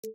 Hi,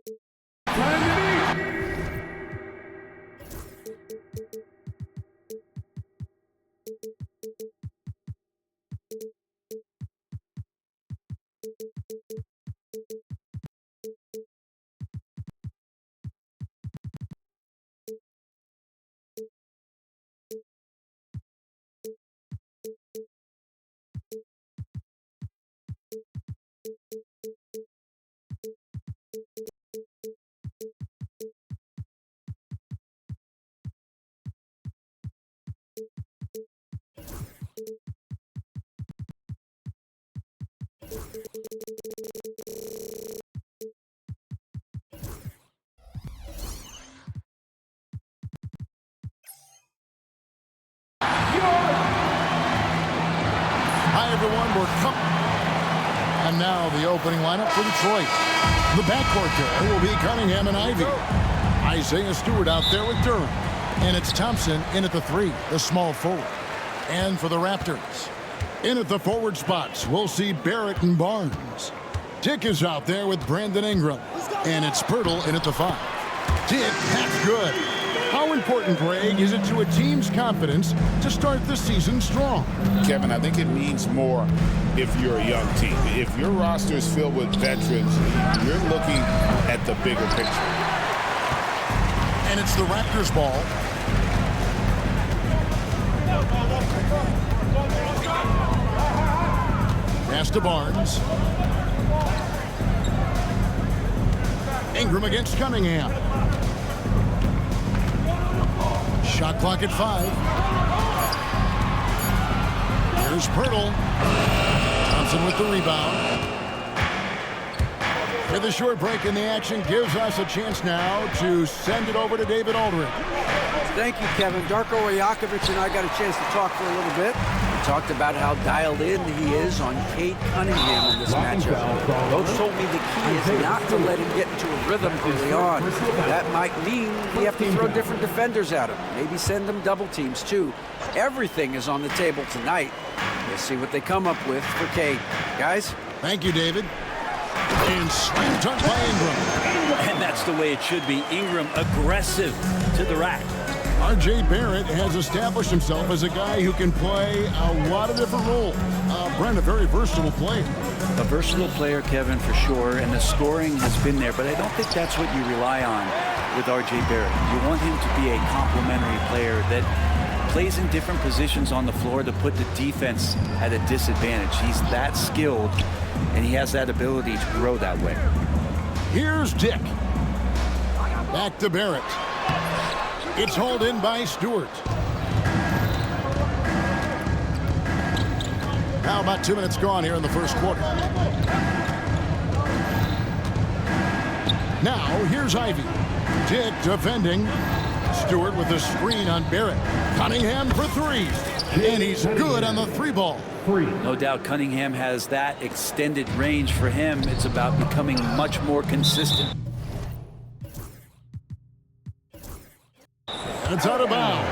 everyone. We're coming. And now the opening lineup for Detroit. The backcourt there will be Cunningham and Ivy. Isaiah Stewart out there with Durham. And it's Thompson in at the 3, the small forward. And for the Raptors, in at the forward spots, we'll see Barrett and Barnes. Dick is out there with Brandon Ingram. And it's Pirtle in at the 5. Dick, that's good. How important, Greg, is it to a team's confidence to start the season strong? Kevin, I think it means more if you're a young team. If your roster is filled with veterans, you're looking at the bigger picture. And it's the Raptors ball. Pass to Barnes. Ingram against Cunningham. Shot clock at 5. Here's Pirtle. Thompson with the rebound. With a short break in the action gives us a chance now to send it over to David Aldridge. Thank you, Kevin. Darko Rajakovic and I got a chance to talk for a little bit. We talked about how dialed in he is on Cade Cunningham in this matchup. Coach told me the key is not to let him get into a rhythm early on. That might mean we have to throw different defenders at him. Maybe send them double teams, too. Everything is on the table tonight. We'll see what they come up with for Cade. Guys? Thank you, David. And slam dunk by Ingram. And that's the way it should be. Ingram aggressive to the rack. R.J. Barrett has established himself as a guy who can play a lot of different roles. Brent, a very versatile player. A versatile player, Kevin, for sure, and the scoring has been there, but I don't think that's what you rely on with R.J. Barrett. You want him to be a complementary player that plays in different positions on the floor to put the defense at a disadvantage. He's that skilled, and he has that ability to grow that way. Here's Dick. Back to Barrett. It's hauled in by Stewart. Now about 2 minutes gone here in the first quarter. Now here's Ivy. Dick defending. Stewart with the screen on Barrett. Cunningham for 3. And he's good on the 3 ball. No doubt Cunningham has that extended range for him. It's about becoming much more consistent. It's out of bounds.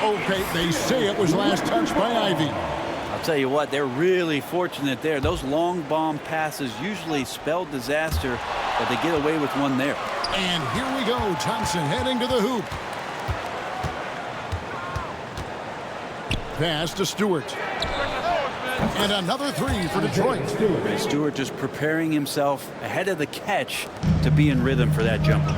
Okay, they say it was last touched by Ivy. I'll tell you what, they're really fortunate there. Those long bomb passes usually spell disaster, but they get away with one there. And here we go. Thompson heading to the hoop. Pass to Stewart. And another 3 for Detroit. Stewart just preparing himself ahead of the catch to be in rhythm for that jumper.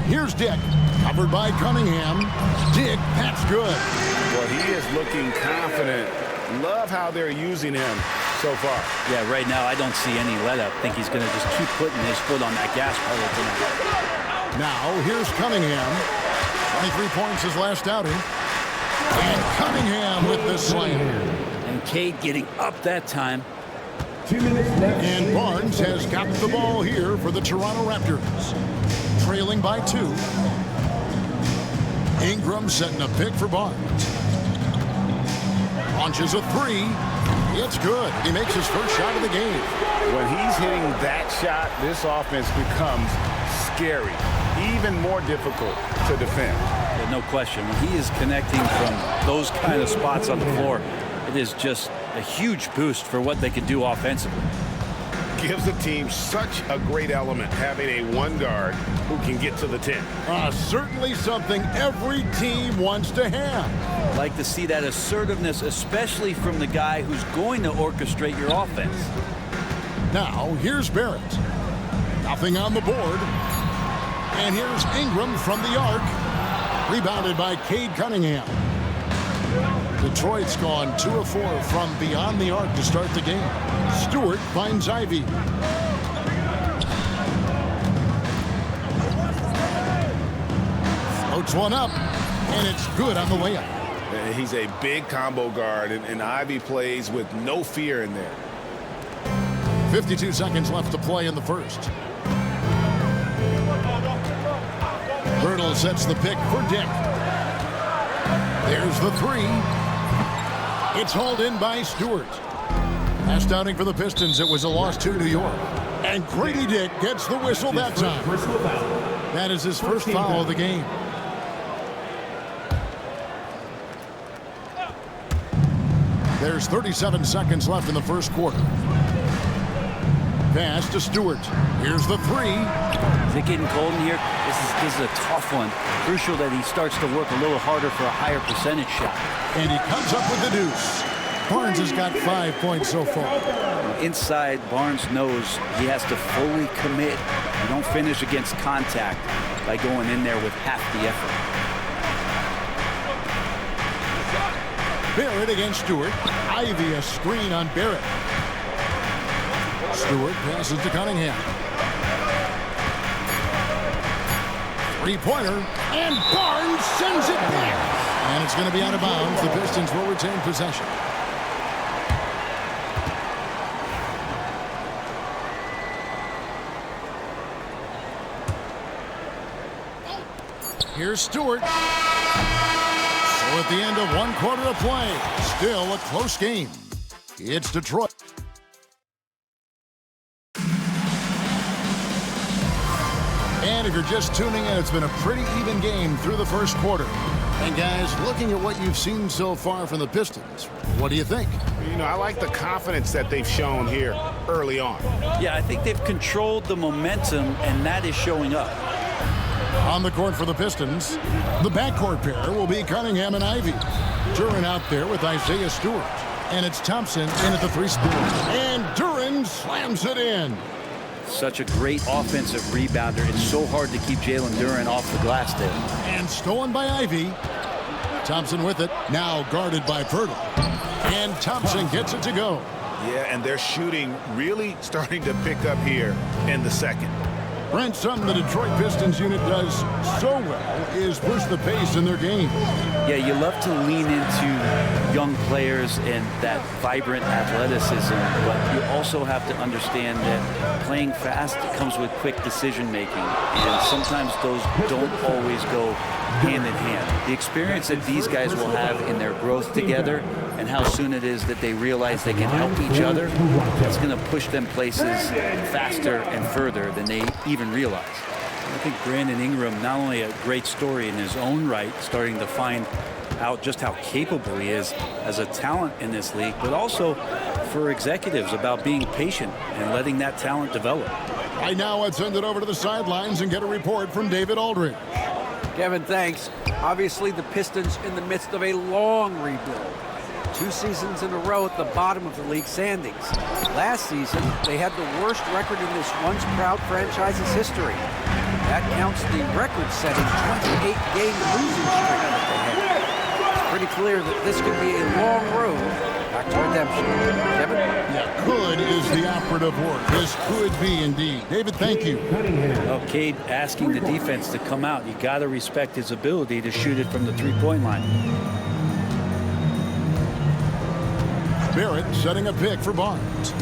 Here's Dick, covered by Cunningham. Dick, that's good. Well, he is looking confident. Love how they're using him so far. Yeah, right now I don't see any let-up. I think he's going to just keep putting his foot on that gas pedal tonight. Now, here's Cunningham. 23 points his last outing. And Cunningham with the slam. And Cade getting up that time. 2 minutes left. And Barnes has got the ball here for the Toronto Raptors. Trailing by 2. Ingram setting a pick for Barnes. Launches a 3. It's good. He makes his first shot of the game. When he's hitting that shot, this offense becomes scary, even more difficult to defend. Yeah, no question. When he is connecting from those kind of spots on the floor, it is just a huge boost for what they can do offensively. gives the team such a great element, having a one guard who can get to the 10. Certainly something every team wants to have. I'd like to see that assertiveness, especially from the guy who's going to orchestrate your offense. Now, here's Barrett. Nothing on the board. And here's Ingram from the arc. Rebounded by Cade Cunningham. Detroit's gone 2 of 4 from beyond the arc to start the game. Stewart finds Ivy. Floats one up, and it's good on the layup. He's a big combo guard, and Ivy plays with no fear in there. 52 seconds left to play in the first. Hurdle sets the pick for Dick. There's the 3. It's hauled in by Stewart. Last outing for the Pistons, it was a loss to New York. And Grady Dick gets the whistle that time. That is his first foul of the game. There's 37 seconds left in the first quarter. Pass to Stewart. Here's the 3. Is it getting cold in here? This is a tough one. Crucial that he starts to work a little harder for a higher percentage shot. And he comes up with the deuce. Barnes has got 5 points so far. Inside, Barnes knows he has to fully commit. You don't finish against contact by going in there with half the effort. Barrett against Stewart. Ivy a screen on Barrett. Stewart passes to Cunningham. Three-pointer, and Barnes sends it back. And it's going to be out of bounds. The Pistons will retain possession. Here's Stewart. So at the end of 1 quarter of play, still a close game. It's Detroit. And if you're just tuning in, it's been a pretty even game through the first quarter. And guys, looking at what you've seen so far from the Pistons, what do you think? You know, I like the confidence that they've shown here early on. Yeah, I think they've controlled the momentum, and that is showing up. On the court for the Pistons, the backcourt pair will be Cunningham and Ivy. Duran out there with Isaiah Stewart. And it's Thompson in at the 3 spot. And Duran slams it in. Such a great offensive rebounder. It's so hard to keep Jalen Duran off the glass there. And stolen by Ivy. Thompson with it, now guarded by Purtle. And Thompson gets it to go. Yeah, and their shooting really starting to pick up here in the second. Brent, something the Detroit Pistons unit does so well is push the pace in their game. Yeah, you love to lean into young players and that vibrant athleticism, but you also have to understand that playing fast comes with quick decision making, and sometimes those don't always go hand in hand. The experience that these guys will have in their growth together and how soon it is that they realize they can help each other, that's going to push them places faster and further than they even realize. I think Brandon Ingram, not only a great story in his own right, starting to find out just how capable he is as a talent in this league, but also for executives about being patient and letting that talent develop. Right now, let's send it over to the sidelines and get a report from David Aldridge. Kevin, thanks. Obviously, the Pistons in the midst of a long rebuild. 2 seasons in a row at the bottom of the league standings. Last season, they had the worst record in this once proud franchise's history. That counts the record-setting 28-game losing streak that they had. It's pretty clear that this could be a long road back to redemption. Kevin? Yeah, could is the operative word. This could be indeed. David, thank you. Well, Cade asking the defense to come out. You got to respect his ability to shoot it from the 3-point line. Barrett setting a pick for Barnes.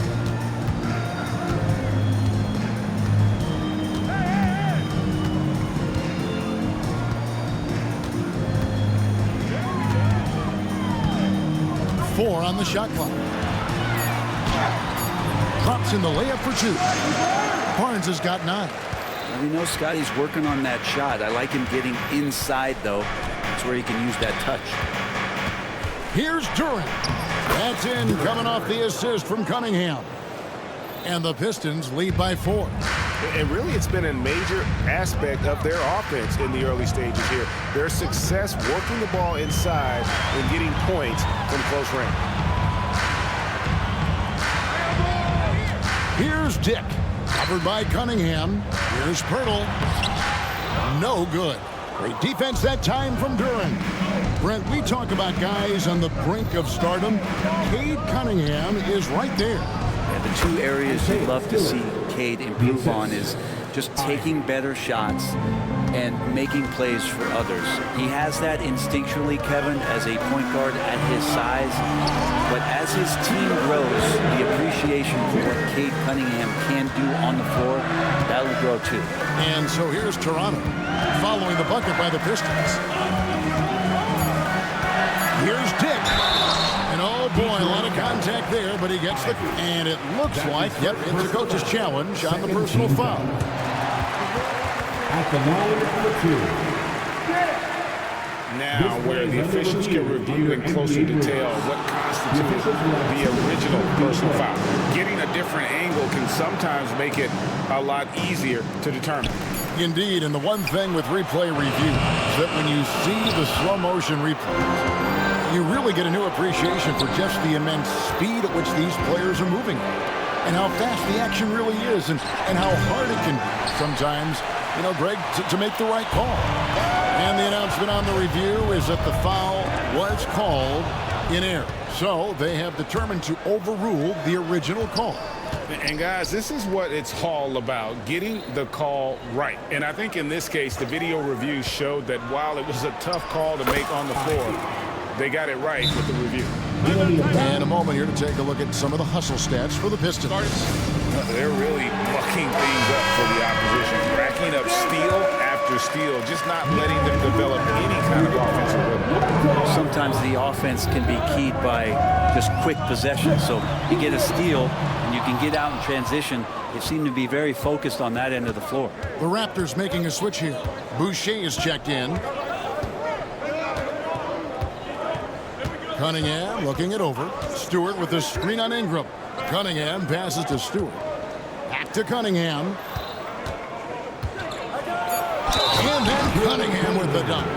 Four on the shot clock. Drops in the layup for 2. Barnes has got 9. Well, we know Scotty's working on that shot. I like him getting inside, though. That's where he can use that touch. Here's Duran. That's in, coming off the assist from Cunningham. And the Pistons lead by 4. And really, it's been a major aspect of their offense in the early stages here. Their success working the ball inside and getting points from close range. Here's Dick. Covered by Cunningham. Here's Pirtle. No good. Great defense that time from Duran. Brent, we talk about guys on the brink of stardom. Cade Cunningham is right there. Yeah, the two areas you'd love to see Cade improve on is just taking better shots and making plays for others. He has that instinctually, Kevin, as a point guard at his size. But as his team grows, the appreciation for what Cade Cunningham can do on the floor, that will grow too. And so here's Toronto, following the bucket by the Pistons. Here's Dick. And oh boy, a lot of contact there, but he gets the... And it looks like, yep, it's a coach's challenge on the personal foul. At the line number 2. Now, where the officials can review in closer detail what constitutes the original personal foul. Getting a different angle can sometimes make it a lot easier to determine. Indeed, and the one thing with replay review is that when you see the slow motion replay, you really get a new appreciation for just the immense speed at which these players are moving and how fast the action really is and how hard it can be sometimes, you know, Greg, to make the right call. And the announcement on the review is that the foul was called in error. So they have determined to overrule the original call. And guys, this is what it's all about, getting the call right. And I think in this case, the video review showed that while it was a tough call to make on the floor, they got it right with the review. And a moment here to take a look at some of the hustle stats for the Pistons. They're really mucking things up for the opposition, racking up steal after steal, just not letting them develop any kind of offensive rhythm. Sometimes The offense can be keyed by just quick possession. So you get a steal and you can get out in transition. They seem to be very focused on that end of the floor. The Raptors making a switch here. Boucher is checked in. Cunningham looking it over. Stewart with the screen on Ingram. Cunningham passes to Stewart. Back to Cunningham. And then Cunningham with the dunk.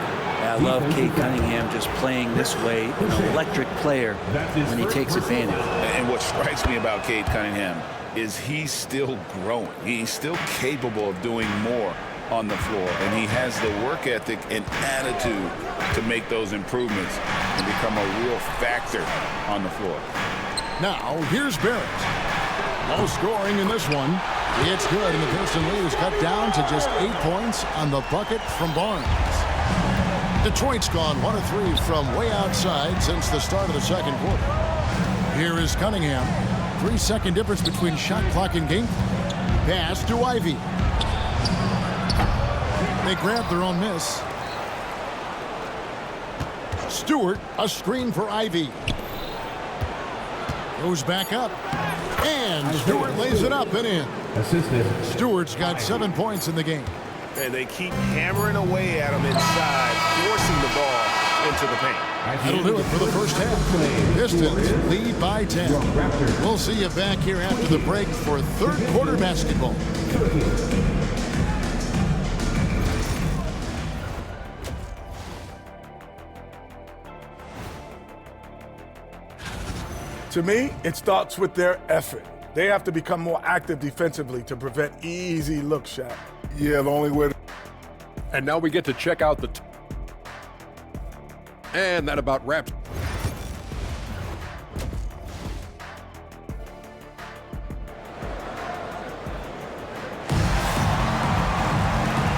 I love Cade Cunningham just playing this way, an electric player when he takes advantage. And what strikes me about Cade Cunningham is he's still growing. He's still capable of doing more on the floor, and he has the work ethic and attitude to make those improvements and become a real factor on the floor. Now, here's Barrett. No scoring in this one. It's good, and the Piston lead is cut down to just 8 points on the bucket from Barnes. Detroit's gone 1 of 3 from way outside since the start of the second quarter. Here is Cunningham. 3-second difference between shot clock and game. Pass to Ivy. They grab their own miss. Stewart, a screen for Ivy. Goes back up. And Stewart lays it up and in. Stewart's got 7 points in the game. And they keep hammering away at him inside, forcing the ball into the paint. That'll do it for the first half. Pistons lead by 10. We'll see you back here after the break for third quarter basketball. To me, it starts with their effort. They have to become more active defensively to prevent easy look shot. Yeah, the only way. And now we get to check out the. And that about wraps.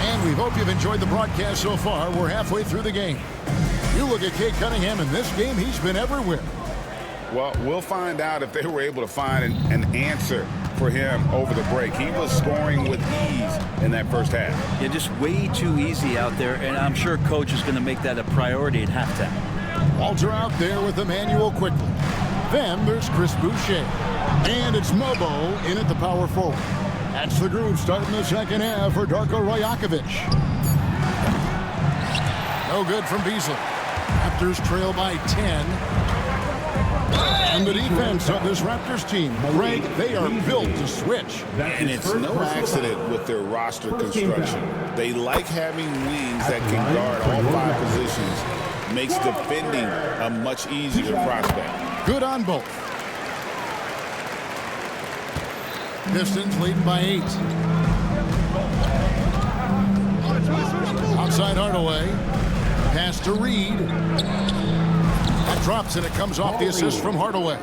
And we hope you've enjoyed the broadcast so far. We're halfway through the game. You look at Cade Cunningham in this game, he's been everywhere. Well, we'll find out if they were able to find an answer for him over the break. He was scoring with ease in that first half. Yeah, just way too easy out there, and I'm sure coach is going to make that a priority at halftime. Walter out there with Emmanuel quickly. Then there's Chris Boucher. And it's Mobo in at the power forward. That's the groove starting the second half for Darko Rajakovic. No good from Beasley. Raptors trail by 10. And the defense of this Raptors team, Greg, they are built to switch. And it's no accident with their roster construction. They like having wings that can guard all 5 positions. Makes defending a much easier prospect. Good on both. Pistons leading by 8. Outside Hardaway. Pass to Reed. That drops and it comes off the assist from Hardaway.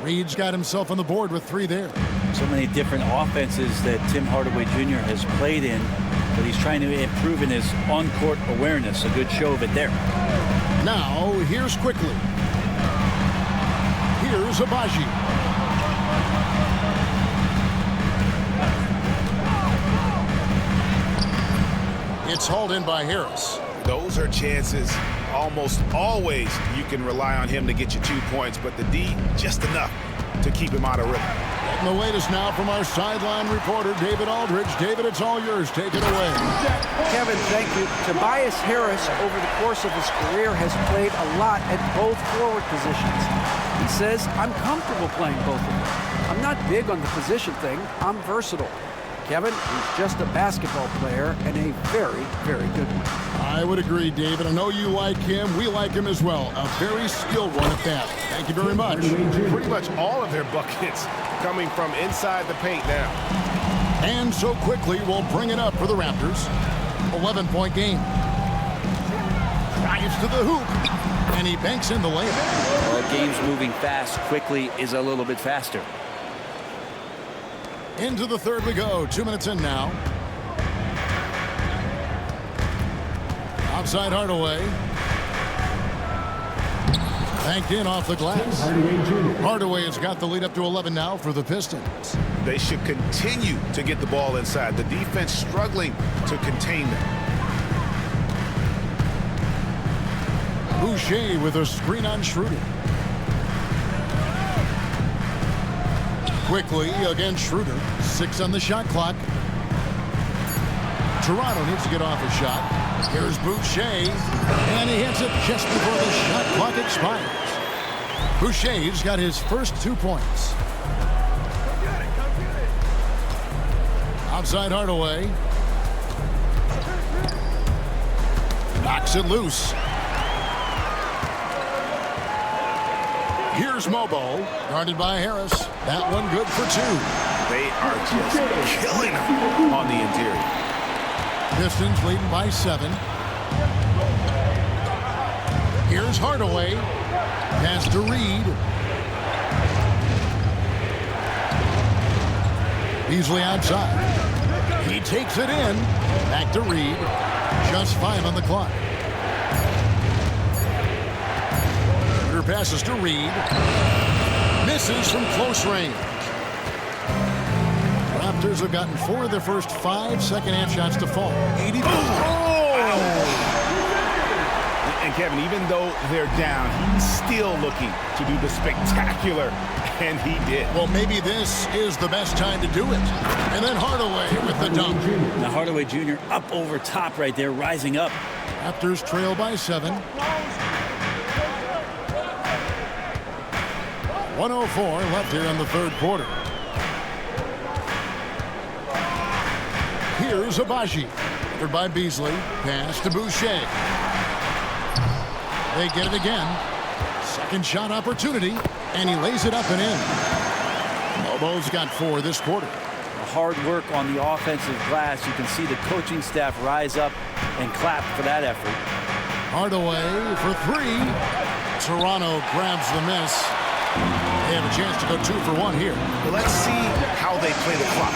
Reed's got himself on the board with 3 there. So many different offenses that Tim Hardaway Jr. has played in, but he's trying to improve in his on-court awareness. A good show of it there. Now, here's Quickly. Here's Abaji. It's hauled in by Harris. Those are chances. Almost always you can rely on him to get you 2 points, but the D, just enough to keep him out of rhythm. Getting the latest now from our sideline reporter, David Aldridge. David, it's all yours. Take it away. Kevin, thank you. Tobias Harris, over the course of his career, has played a lot at both forward positions. He says, I'm comfortable playing both of them. I'm not big on the position thing. I'm versatile. Kevin, he's just a basketball player and a very, very good one. I would agree, David. I know you like him. We like him as well. A very skilled one at that. Thank you very much. Pretty much all of their buckets coming from inside the paint now. And so Quickly we'll bring it up for the Raptors. 11-point game. Drives to the hoop. And he banks in the layup. Well, the game's moving fast. Quickly is a little bit faster. Into the third we go. 2 minutes in now. Outside Hardaway. Banked in off the glass. Hardaway has got the lead up to 11 now for the Pistons. They should continue to get the ball inside. The defense struggling to contain them. Boucher with a screen on Schroeder. Quickly against Schroeder. 6 on the shot clock. Toronto needs to get off a shot. Here's Boucher. And he hits it just before the shot clock expires. Boucher's got his first 2 points. Outside Hardaway. Knocks it loose. Here's Mobo, guarded by Harris. That one good for 2. They are just killing him on the interior. Pistons leading by 7. Here's Hardaway. Pass to Reed. Beasley outside. He takes it in. Back to Reed. Just 5 on the clock. Passes to Reed. Misses from close range. Raptors have gotten 4 of their first 5 second-half shots to fall. 80. And Kevin, even though they're down, he's still looking to do the spectacular, and he did. Well, maybe this is the best time to do it. And then Hardaway with the dunk. Now Hardaway Jr. up over top right there, rising up. Raptors trail by 7. 1:04 left here in the third quarter. Here's Abaji. Covered by Beasley. Pass to Boucher. They get it again. Second shot opportunity. And he lays it up and in. Lobo's got 4 this quarter. Hard work on the offensive glass. You can see the coaching staff rise up and clap for that effort. Hardaway for 3. Toronto grabs the miss. They have a chance to go 2 for 1 here. Let's see how they play the clock.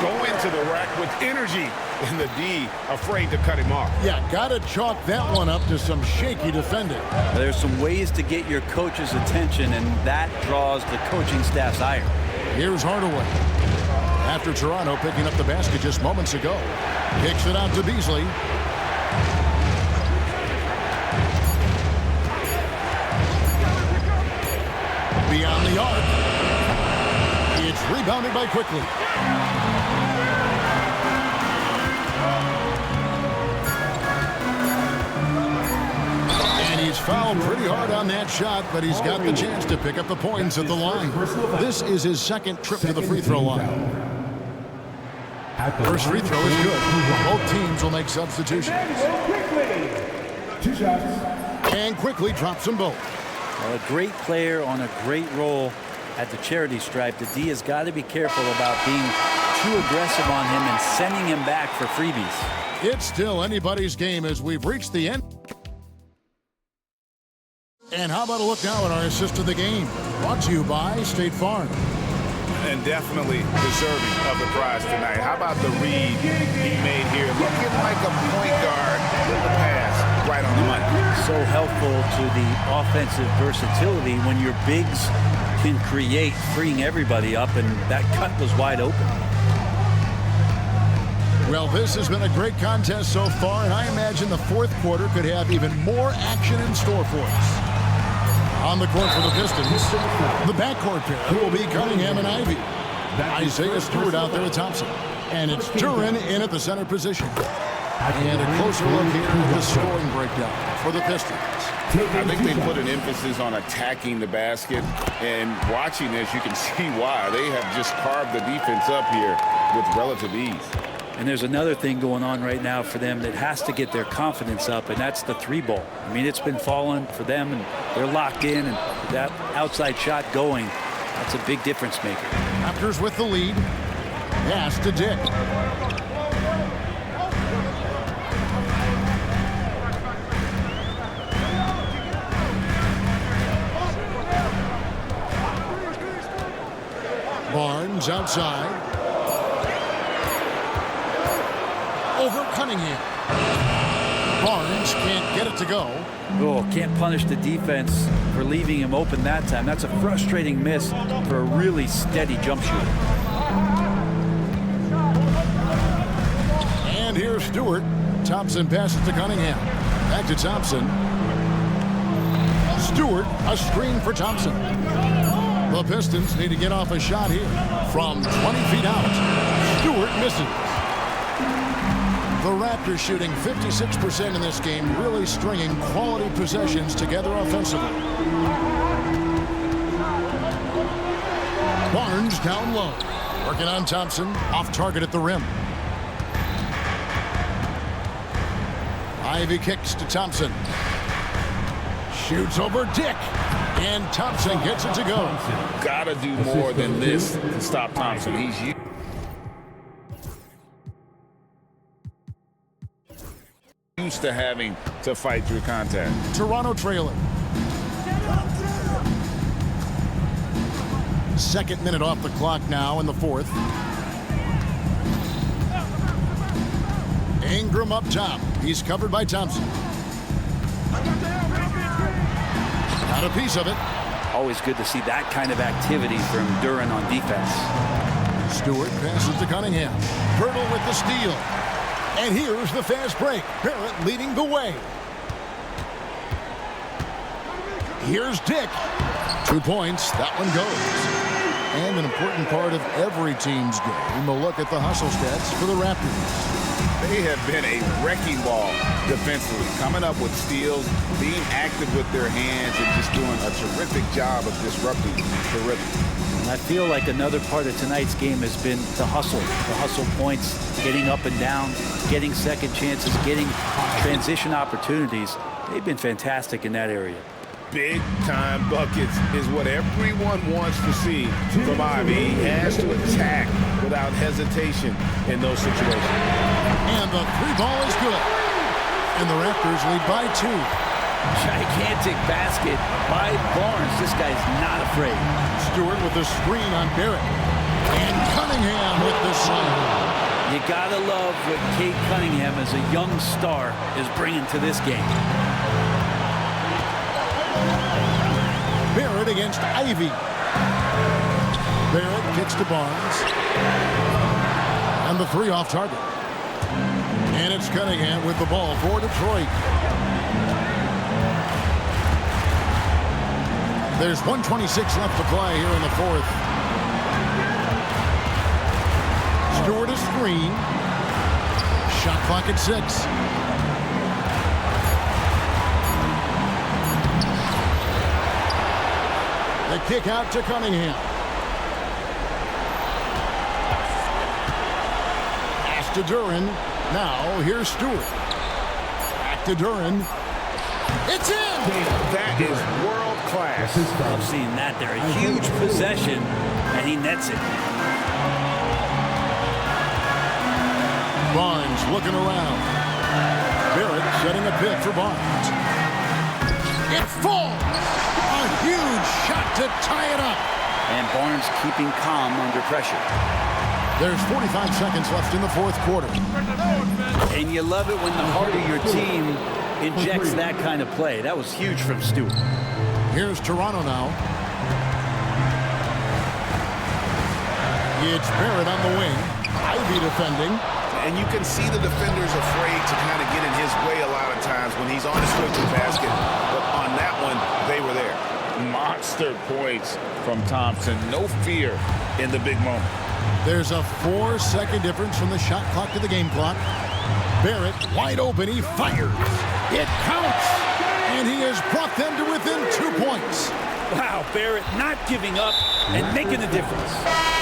Go into the rack with energy, and the D afraid to cut him off. Yeah, got to chalk that one up to some shaky defending. There's some ways to get your coach's attention, and that draws the coaching staff's ire. Here's Hardaway. After Toronto picking up the basket just moments ago. Kicks it out to Beasley. Beyond the arc. It's rebounded by Quickly. And he's fouled pretty hard on that shot, but he's got the chance to pick up the points at the line. This is his second trip to the free throw line. First free throw is good. Both teams will make substitutions. And quickly drops them both. Well, a great player on a great role at the charity stripe. The D has got to be careful about being too aggressive on him and sending him back for freebies. It's still anybody's game as we've reached the end. And how about a look now at our assist of the game? Brought to you by State Farm. And definitely deserving of the prize tonight. How about the read he made here? Looking like a point guard with the pass right on the money. So helpful to the offensive versatility when your bigs can create, freeing everybody up, and that cut was wide open. Well, this has been a great contest so far, and I imagine the fourth quarter could have even more action in store for us. On the court for the Pistons, the backcourt pair will be Cunningham and Ivy. Isaiah Stewart out there with Thompson. And it's Duren in at the center position. And a closer look here at the scoring breakdown for the Pistons. I think they put an emphasis on attacking the basket, and watching this, you can see why. They have just carved the defense up here with relative ease. And there's another thing going on right now for them that has to get their confidence up, and that's the three ball. I mean, it's been falling for them, and they're locked in, and that outside shot going, that's a big difference maker. Raptors with the lead. Pass to Dick. Barnes outside. Over Cunningham. Barnes can't get it to go. Oh, can't punish the defense for leaving him open that time. That's a frustrating miss for a really steady jump shooter. And here's Stewart. Thompson passes to Cunningham. Back to Thompson. Stewart, a screen for Thompson. The Pistons need to get off a shot here. From 20 feet out, Stewart misses. The Raptors shooting 56% in this game, really stringing quality possessions together offensively. Barnes down low. Working on Thompson, off target at the rim. Ivy kicks to Thompson. Shoots over Dick. And Thompson gets it to go. Gotta do more than this to stop Thompson. He's used to having to fight through contact. Toronto trailing. Second minute off the clock now in the fourth. Ingram up top. He's covered by Thompson. Got a piece of it. Always good to see that kind of activity from Duren on defense. Stewart passes to Cunningham. Pirtle with the steal. And here's the fast break. Barrett leading the way. Here's Dick. 2 points. That one goes. And an important part of every team's game, a look at the hustle stats for the Raptors. They have been a wrecking ball defensively, coming up with steals, being active with their hands, and just doing a terrific job of disrupting the rhythm. And I feel like another part of tonight's game has been the hustle points, getting up and down, getting second chances, getting transition opportunities. They've been fantastic in that area. Big-time buckets is what everyone wants to see from Ivy. He has to attack without hesitation in those situations. And the three ball is good. And the Raptors lead by 2. Gigantic basket by Barnes. This guy's not afraid. Stewart with the screen on Barrett. And Cunningham with the slam. You gotta love what Cade Cunningham as a young star is bringing to this game. Barrett against Ivy. Barrett kicks to Barnes. And the three off target. And it's Cunningham with the ball for Detroit. There's 1:26 left to play here in the fourth. Stewart a screen. Shot clock at 6. kick out to Cunningham. Pass to Duran. Now here's Stewart. Back to Duran. It's in! That is world class. I've seen that there. A huge possession, and he nets it. Barnes looking around. Barrett setting a pick for Barnes. It falls! A huge shot to tie it up. And Barnes keeping calm under pressure. There's 45 seconds left in the fourth quarter. And you love it when the heart of your team injects that kind of play. That was huge from Stewart. Here's Toronto now. It's Barrett on the wing. Ivy defending. And you can see the defenders afraid to kind of get in his way a lot of times when he's on his way to the basket. But on that one, they were there. Monster points from Thompson. No fear in the big moment. There's a 4-second difference from the shot clock to the game clock. Barrett wide open. He fires. It counts. And he has brought them to within 2 points. Wow, Barrett not giving up and making a difference.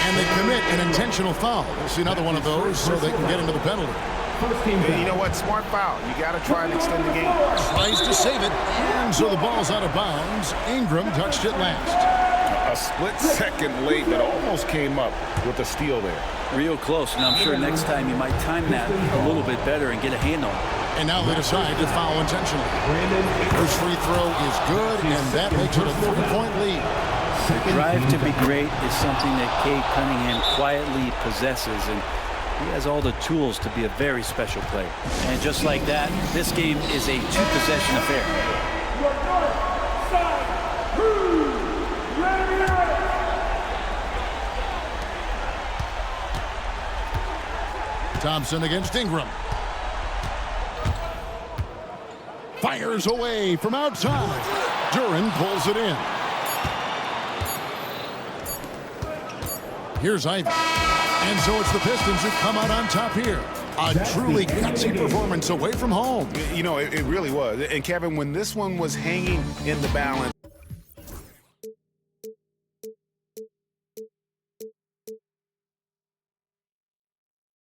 And they commit an intentional foul. We'll see another one of those so they can get into the penalty. And you know what? Smart foul. You got to try and extend the game. Tries to save it. And so the ball's out of bounds. Ingram touched it last. A split second late, but almost came up with a steal there. Real close, and I'm sure next time you might time that a little bit better and get a handle. And now they decide to foul intentionally. First free throw is good, and that makes it a 3-point lead. The drive to be great is something that Cade Cunningham quietly possesses, and he has all the tools to be a very special player. And just like that, this game is a two-possession affair. Thompson against Ingram. Fires away from outside. Duran pulls it in. Here's Ivy. And so it's the Pistons who come out on top here. A truly gutsy performance away from home. You know, it really was. And Kevin, when this one was hanging in the balance,